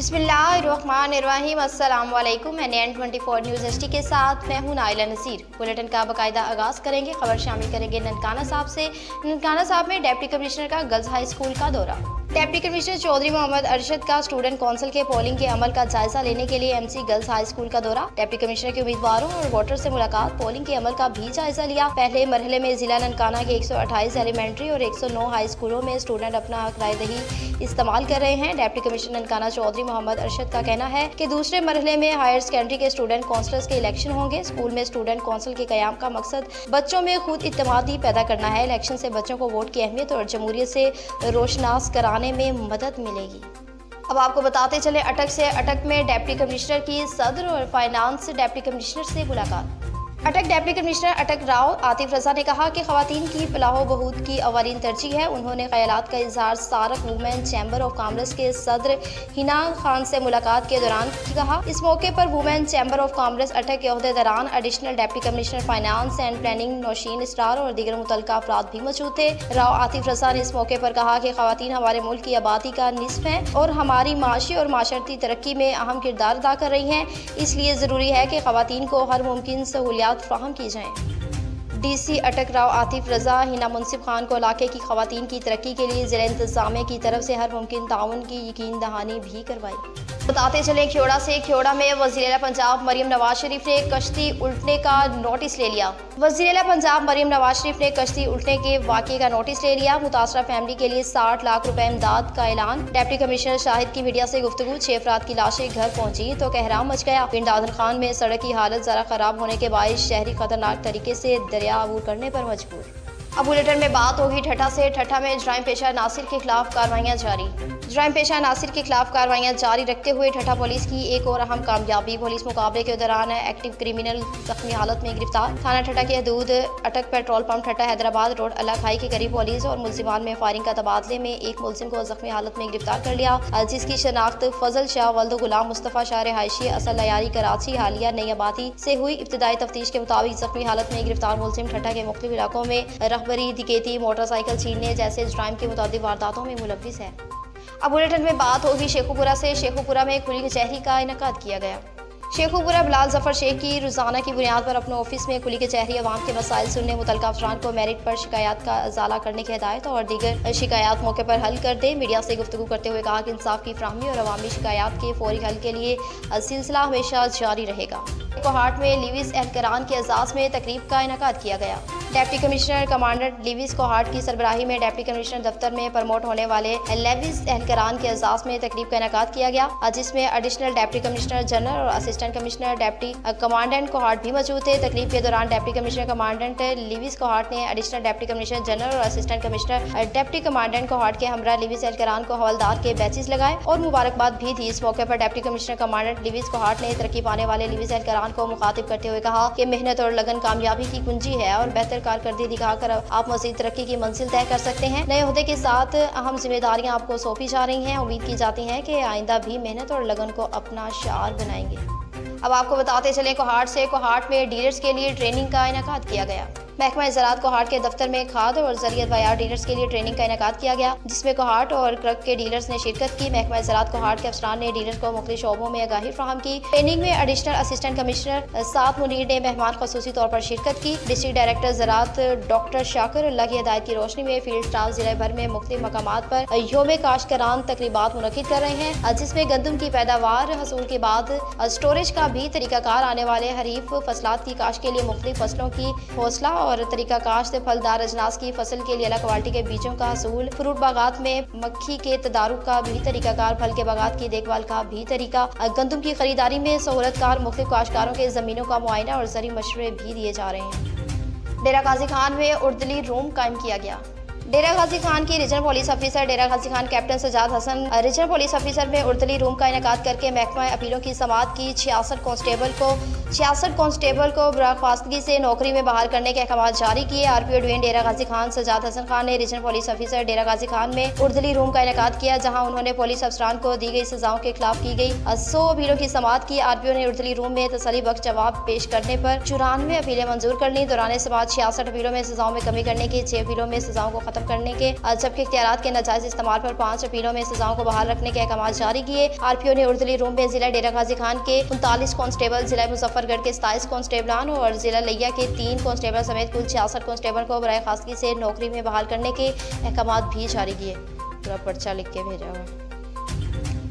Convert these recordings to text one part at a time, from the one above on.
बिस्मिल्लाहिर्रहमानिर्रहीम। अस्सलाम वालेकुम। मैं NN24 न्यूज़ HD के साथ मैं हूं नाइला नसीर। बुलेटिन का बाकायदा आगाज़ करेंगे। खबर शामिल करेंगे ननकाना साहब से। ननकाना साहब में डिप्टी कमिश्नर का गर्ल्स हाई स्कूल का दौरा। डिप्टी कमिश्नर चौधरी मोहम्मद अरशद का स्टूडेंट कौंसिल के पोलिंग के अमल का जायजा लेने के लिए MC गर्ल्स हाई स्कूल का दौरा। डिप्टी कमिश्नर के उम्मीदवारों और वोटर से मुलाकात, पोलिंग के अमल का भी जायजा लिया। पहले मरहले में जिला ननकाना के 128 एलिमेंट्री और 109 हाई स्कूलों में स्टूडेंट अपना हक राय दही इस्तेमाल कर रहे हैं। डिप्टी कमिश्नर ननकाना चौधरी मोहम्मद अरशद का कहना है कि दूसरे मरहले में हायर सेकेंडरी के स्टूडेंट काउंसलर्स के इलेक्शन होंगे। स्कूल में स्टूडेंट काउंसिल के कयाम का मकसद बच्चों में खुद इत्तेमादी पैदा करना है। इलेक्शन से बच्चों को वोट की अहमियत और जमहूरियत से रोशनास कराने में मदद मिलेगी। अब आपको बताते चले अटक में डिप्टी कमिश्नर की सदर और फाइनेंस डिप्टी कमिश्नर से मुलाकात। अटक डिप्टी कमिश्नर अटक राव आतिफ रजा ने कहा कि खवातीन की फलाह बहूद की अवारीन तरजीह है। उन्होंने ख्यालात का इजहार सारक वुमेन चैम्बर ऑफ कॉमर्स के सदर हिना खान से मुलाकात के दौरान कहा। इस मौके पर women chamber of commerce Attock के अहदेदारान, additional deputy commissioner finance and planning Nausheen Sattar और दीगर मुतल्लिका अफराद भी मौजूद थे। राव आतिफ रजा ने इस मौके पर कहा कि खवातीन हमारे मुल्क की आबादी का निस्फ हैं और हमारी माशी और माशरती तरक्की में अहम किरदार अदा कर रही हैं। इसलिए ज़रूरी है कि खवातीन को हर मुमकिन सहूलियात फराहम की जाएं। DC अटक राव आतिफ रजा हिना मुंसिफ खान को इलाके की खवातीन की तरक्की के लिए ज़िला इंतज़ामिया की तरफ से हर मुमकिन ताउन की यकीन दहानी भी करवाई। बताते चले खेड़ा में वज़ीर-ए-आला पंजाब मरियम नवाज शरीफ ने कश्ती उल्टने का नोटिस ले लिया। वज़ीर-ए-आला पंजाब मरियम नवाज शरीफ ने कश्ती उल्टने के वाक़े का नोटिस ले लिया। मुतासरा फैमिली के लिए 60 लाख रुपए इमदाद का ऐलान। डिप्टी कमिश्नर शाहिद की मीडिया से गुफ्तगू। 6 अफराद की लाशें घर पहुंची तो कहराम मच गया। पिंड आदन खान में सड़क की हालत ज़रा खराब होने के बायस शहरी खतरनाक तरीके से दरिया अबूर करने पर मजबूर। अब बुलेटिन में बात होगी ठट्ठा से। ठट्ठा में जराइम पेशा नासिर के खिलाफ कार्रवाइयाँ जारी। जराइम पेशा नासिर के खिलाफ कार्रवाइयाँ जारी रखते हुए ठट्ठा पुलिस की एक और अहम कामयाबी। पुलिस मुकाबले के दौरान एक्टिव क्रिमिनल जख्मी हालत में गिरफ्तार। थाना ठट्ठा के हदूद अटक पेट्रोल पंप ठट्ठा हैदराबाद रोड अल्लाह खाई के करीब पुलिस और मुलजिमान में फायरिंग का तबादले में एक मुलजिम को जख्मी हालत में गिरफ्तार कर लिया, जिसकी शनाख्त फजल शाह वल्द गुलाम मुस्तफ़ा शाह रिहायशी असल लयारी कराची हालिया नई आबादी से हुई। इब्तदाई तफ्तीश के मुताबिक जख्मी हालत में गिरफ्तार मुलजिम ठट्ठा के मुख्तलिफ इलाकों में रहबरी, डकैती, मोटरसाइकिल छीनने जैसे जराइम के मुतादिद वारदातों में मुलव्विस है। अब बुलेटिन में बात होगी शेखुपुरा से। शेखुपुरा में खुली कचहरी का इनेकाद किया गया। शेखुपुरा बिलाल जफर शेख की रोजाना की बुनियाद पर अपने ऑफिस में खुली कचहरी अवाम के मसाइल सुनने, मुतल्लिका अफसरान को मेरिट पर शिकायत का अजाला करने की हिदायत और दीगर शिकायत मौके पर हल कर दे। मीडिया से गुफ्तगू करते हुए कहा कि इंसाफ की फ्राहमी और अवामी शिकायत के फौरी हल के लिए सिलसिला हमेशा जारी रहेगा। कोहाट में लिविस एहलकारान के एजाज़ में तकरीब का इनेकाद किया गया। Deputy commissioner commandant Lewis Kohat की सरबराही में डिप्टी कमिश्नर दफ्तर में प्रमोट होने वाले लिविस एहलकारान के एजाज़ में तकरीब का इनेकाद किया गया, जिसमें एडिशनल डिप्टी कमिश्नर जनरल और assistant commissioner deputy commandant Kohat भी मौजूद थे। तकरीब के दौरान deputy commissioner commandant Lewis Kohat ने एडिशनल डिप्टी कमिश्नर जनरल और assistant commissioner deputy commandant Kohat के हमरा लिविस एहलकारान को हवलदार के बैचेस लगाए और मुबारकबाद भी दी। इस मौके पर deputy commissioner commandant Lewis Kohat ने तरक्की पाने वाले लिविस एहलकारान को मुखातिब करते हुए कहा कि मेहनत और लगन कामयाबी की कुंजी है और बेहतर कारकर्दगी दिखाकर आप मज़ीद तरक्की की मंजिल तय कर सकते हैं। नए ओहदे के साथ अहम जिम्मेदारियां आपको सौंपी जा रही हैं। उम्मीद की जाती है कि आइंदा भी मेहनत और लगन को अपना शार बनाएंगे। अब आपको बताते चलें कोहाट में डीलर्स के लिए ट्रेनिंग का इनेकाद किया गया। महकमा ज़राअत कोहाट के दफ्तर में खाद और ज़रियत बयार डीलर्स के लिए ट्रेनिंग का इनेकाद किया गया, जिसमें कोहाट और क्रक के डीलर्स ने शिरकत की। महकमा ज़राअत कोहाट के अफसरान ने डीलर्स को मुख्तलिफ शोबों में आगाही फ्राहम की। ट्रेनिंग में एडिशनल असिस्टेंट कमिश्नर साद मुनीर ने मेहमान खसूसी तौर पर शिरकत की। डिस्ट्रिक्ट डायरेक्टर ज़राअत डॉक्टर शाकिर अल्लाह की हिदायत की रोशनी में फील्ड स्टाफ जिले भर में मुख्तलिफ मकामात पर योम काश्तकारान तकरीबात मुनक्किद कर रहे हैं, जिसमें गंदम की पैदावार हसूल के बाद स्टोरेज का भी तरीकाकार, आने वाले हरीफ फसलात की काश के लिए मुख्तलिफ फसलों की हौसला और तरीकाकार से फलदार अजनास की फसल के लिए अलग क्वालिटी के बीजों का हसूल, फ्रूट बागात में मक्खी के तदारुक का भी तरीकाकार, फल के बागात की देखभाल का भी तरीका, गंदम की खरीदारी में सहूलतकार मुख्तलिफ काश्तकारों के जमीनों का मुआयना और ज़रूरी मशवरे भी दिए जा रहे हैं। डेरा गाजी खान में उर्दली रूम कायम किया गया। डेरा गाजी खान की regional police officer Dera Ghazi Khan captain Sajjad Hassan regional police officer में उर्दली रूम का इनेकाद करके महकमा अपीलों की समाअत की 66 कांस्टेबल को बर्खास्तगी से नौकरी में बहाल करने के अहकाम जारी किए। RPO डिवीजन डेरा गाजी खान सजाद हसन खान ने regional police officer Dera Ghazi Khan में उर्दली रूम का इनेकाद किया, जहाँ उन्होंने पुलिस अफसरान को दी गई सजाओं के खिलाफ की गई 100 अपीलों की समाअत की। RPO ने उर्दली रूम में तसल्ली बख्श जवाब पेश करने पर 94 अपीलें मंजूर कर ली। दौरान समाअत 66 अपीलों में सजाओं में कमी करने की, 6 अपीलों में सजाओं को खत्म ختم کرنے کے جب کے اختیارات کے ناجائز استعمال پر 5 اپیلوں میں سزاؤں کو بحال رکھنے کے احکامات جاری کیے۔ RPO نے اردلی روم میں ضلع ڈیرہ غازی خان کے 39 کانسٹیبل، ضلع مظفر گڑھ کے 27 کانسٹیبلان اور ضلع لیا کے 3 کانسٹیبل سمیت کل 66 کانسٹیبل کو برائے خواستگی سے نوکری میں بحال کرنے کے احکامات بھی جاری کیے۔ پورا پرچہ لکھ کے بھیجا ہوا۔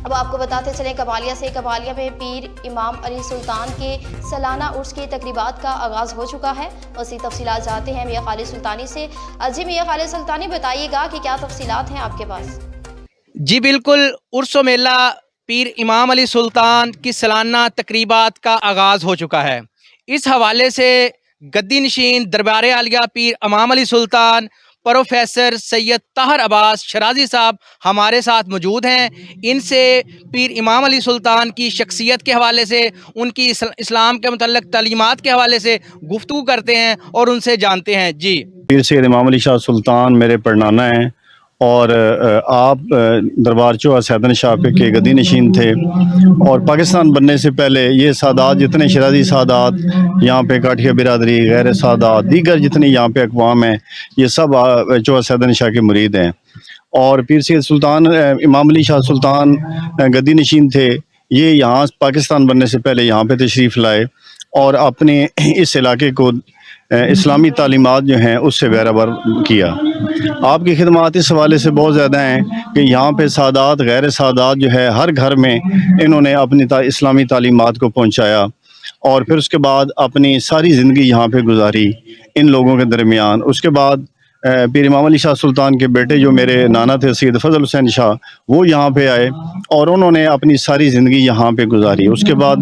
اب آپ کو بتاتے چلیں کبالیہ سے، کبالیہ میں پیر امام علی سلطان کے سالانہ عرس کی تقریبات کا آغاز ہو چکا ہے۔ مزید تفصیلات جانتے ہیں میاں خالد سلطانی سے۔ جی میاں خالد سلطانی، بتائیے گا کہ کیا تفصیلات ہیں آپ کے پاس؟ جی بالکل، عرس و میلہ پیر امام علی سلطان کی سالانہ تقریبات کا آغاز ہو چکا ہے۔ اس حوالے سے گدی نشین دربار عالیہ پیر امام علی سلطان پروفیسر سید طاہر عباس شرازی صاحب ہمارے ساتھ موجود ہیں۔ ان سے پیر امام علی سلطان کی شخصیت کے حوالے سے، ان کی اسلام کے متعلق تعلیمات کے حوالے سے گفتگو کرتے ہیں اور ان سے جانتے ہیں۔ جی پیر سید امام علی شاہ سلطان میرے پڑنانا ہیں، اور آپ دربار چوہا سیدن شاہ پہ کے گدی نشین تھے، اور پاکستان بننے سے پہلے یہ سادات جتنے شرازی سادات یہاں پہ کاٹھیا برادری، غیر سادات، دیگر جتنے یہاں پہ اقوام ہیں، یہ سب چوہا سیدن شاہ کے مرید ہیں۔ اور پیر سید سلطان امام علی شاہ سلطان گدی نشین تھے، یہ یہاں پاکستان بننے سے پہلے یہاں پہ تشریف لائے اور اپنے اس علاقے کو اسلامی تعلیمات جو ہیں اس سے بہرہ کیا۔ آپ کی خدمات اس حوالے سے بہت زیادہ ہیں کہ یہاں پہ سادات، غیر سادات جو ہے، ہر گھر میں انہوں نے اپنی اسلامی تعلیمات کو پہنچایا، اور پھر اس کے بعد اپنی ساری زندگی یہاں پہ گزاری ان لوگوں کے درمیان۔ اس کے بعد پیر امام علی شاہ سلطان کے بیٹے جو میرے نانا تھے سید فضل حسین شاہ، وہ یہاں پہ آئے اور انہوں نے اپنی ساری زندگی یہاں پہ گزاری۔ اس کے بعد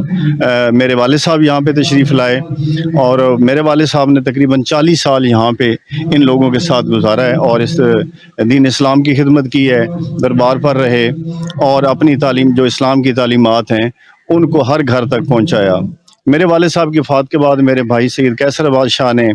میرے والد صاحب یہاں پہ تشریف لائے، اور میرے والد صاحب نے تقریباً 40 سال یہاں پہ ان لوگوں کے ساتھ گزارا ہے، اور اس دین اسلام کی خدمت کی ہے، دربار پر رہے اور اپنی تعلیم جو اسلام کی تعلیمات ہیں ان کو ہر گھر تک پہنچایا۔ میرے والد صاحب کی وفات کے بعد میرے بھائی سید کیسر عباس شاہ نے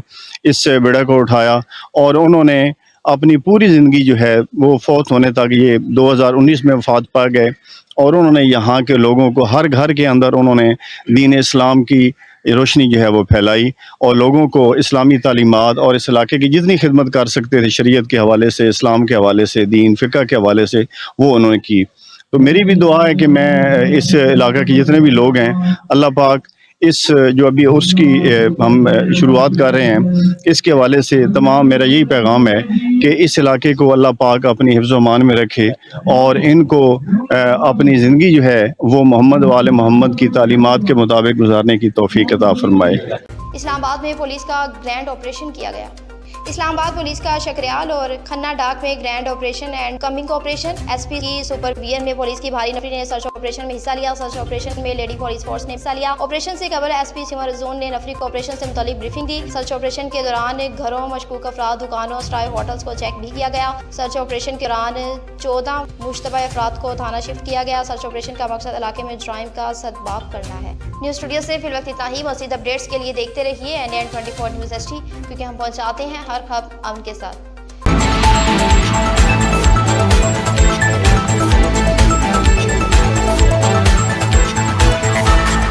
اس بیڑا کو اٹھایا، اور انہوں نے اپنی پوری زندگی جو ہے وہ فوت ہونے تک، یہ 2019 میں وفات پا گئے، اور انہوں نے یہاں کے لوگوں کو ہر گھر کے اندر انہوں نے دین اسلام کی روشنی جو ہے وہ پھیلائی، اور لوگوں کو اسلامی تعلیمات اور اس علاقے کی جتنی خدمت کر سکتے تھے شریعت کے حوالے سے، اسلام کے حوالے سے، دین فقہ کے حوالے سے، وہ انہوں نے کی۔ تو میری بھی دعا ہے کہ میں اس علاقے کے جتنے بھی لوگ ہیں، اللہ پاک اس جو ابھی عرس کی ہم شروعات کر رہے ہیں، اس کے حوالے سے تمام میرا یہی پیغام ہے کہ اس علاقے کو اللہ پاک اپنی حفظ و امان میں رکھے، اور ان کو اپنی زندگی جو ہے وہ محمد و آل محمد کی تعلیمات کے مطابق گزارنے کی توفیق عطا فرمائے۔ اسلام آباد میں پولیس کا گرینڈ آپریشن کیا گیا۔ اسلام آباد پولیس کا شکریال اور کھنہ ڈاک میں grand operation and coming operation S P کی سپرویژن میں پولیس کی بھاری نفری نے سرچ آپریشن میں حصہ لیا۔ سرچ آپریشن میں لیڈی پولیس فورس نے حصہ لیا۔ آپریشن سے قبل ایس پی سمر زون نے نفری کو آپریشن سے متعلق بریفنگ دی۔ سرچ آپریشن کے دوران گھروں، مشکوک افراد، دکانوں، سرائے ہوٹلز کو چیک بھی کیا گیا۔ سرچ آپریشن کے دوران 14 مشتبہ افراد کو تھانہ شفٹ کیا گیا۔ سرچ آپریشن کا مقصد علاقے میں جرائم کا سدباب کرنا ہے۔ نیوز اسٹوڈیو سے فی الوقت اتنا ہی۔ مزید اپڈیٹس کے لیے دیکھتے رہیے NN24 نیوز ST، کیونکہ ہم پہنچاتے ہیں ہر خبر امن کے ساتھ۔